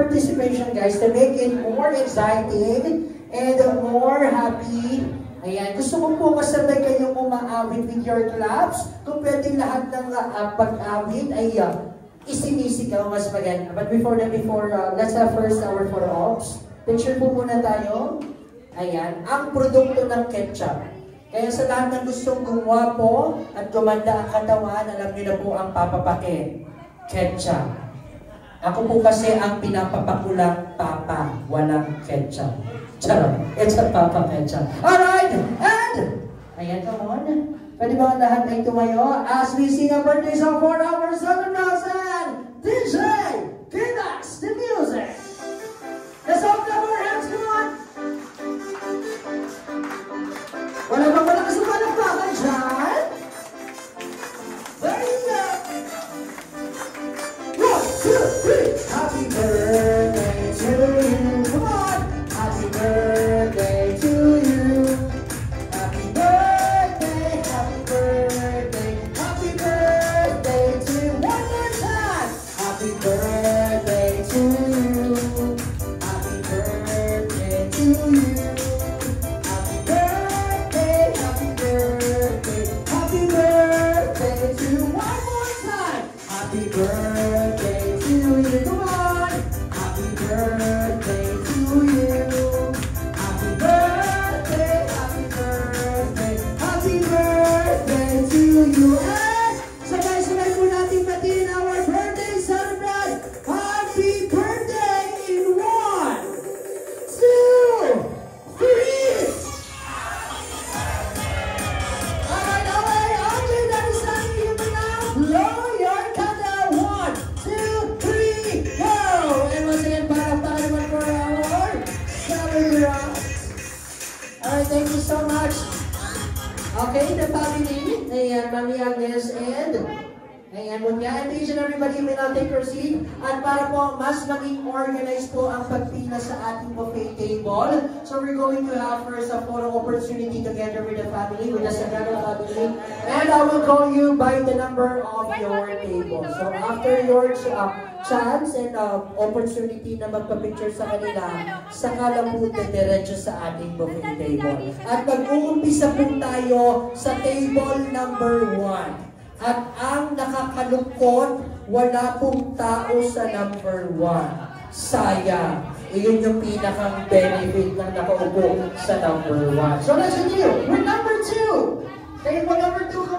participation, guys, to make it more exciting and more happy. Ayan, gusto ko po kasabay kayong umaawit with your claps. Kung pwedeng lahat ng pag-awit ay isinisigaw mas maganda. But before, let's have first our for ops. Picture po muna tayo. Ayan, ang produkto ng ketchup. Kaya sa lahat ng gustong gumawa po at gumanda ang katawan, alam niyo na po ang papapake. Ketchup. Ako po kasi ang pinapapakulang papa, walang ketchup. Charot, it's a papa ketchup. Alright, and, ayan, come on. Pwede ba ang lahat ay tumayo as we sing a birthday song for our Southern DJ, give us the music. Let's open up our hands, come on. Wala bang malakas ang palakpakan dyan? There you go. 1, 2, 3. Happy birthday to you. Come on. Happy birthday to you. Happy birthday, happy birthday, happy birthday to you. One more time. Happy birthday to you. Happy birthday to you. Happy birthday, happy birthday, happy birthday to you. One more time. Happy birthday to you. Come on. Happy birthday to you. Happy birthday, happy birthday, happy birthday to you. And sabay-sabay po natin batiin our birthday celebrant. Happy birthday in 1, 2, 3. Alright, okay, that is time for you to now blow your candle. 1, 2, 3, go! And once again, para naman for our celebrant. Alright, thank you so much. Okay, the family, ayan, Mami Agnes and ayan, Munya, and each and everybody may now take your seat. At para po mas maging organized po ang pagpila sa ating buffet table. So we're going to have first a photo opportunity together with the family, with the Sagrada family. And I will call you by the number of your table. So after your chance and opportunity na magpa-picture sa kanila, saka lang po diretso sa ating buffet table. At mag-uumpisa po tayo sa table number 1. At ang nakakalungkot, wala pong tao sa number 1. Sayang. Iyon yung pinakang benefit ng nakaupo sa number 1. So let's continue with number 2. Kayo po number 2.